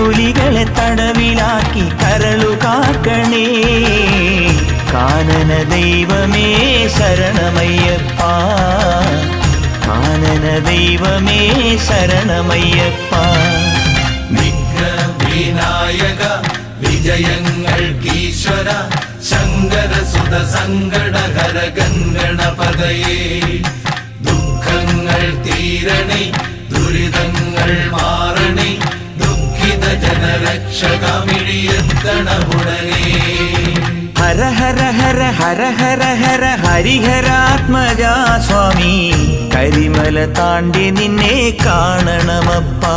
പുലികളെ തടവിലാക്കി കരളു കാക്കണേ. കാനന ദൈവമേ ശരണമയ്യപ്പ, കാനന ദൈവമേ ശരണമയ്യപ്പ. വിഘ്നവിനായക വിജയങ്ങൾക്കീശ്വര ശങ്കരസുത സങ്കടഹര ഗണപതയേ. ദുഃഖങ്ങൾ തീരണേ ദുരിതങ്ങൾ മാറണേ ദുഃഖിത ജനരക്ഷകമിഴിയെത്തണമുടനേ. ഹര ഹര ഹര ഹര ഹര ഹര ഹരിഹരാത്മജാ സ്വാമി, കരിമല താണ്ടി നിന്നെ കാണണമപ്പാ.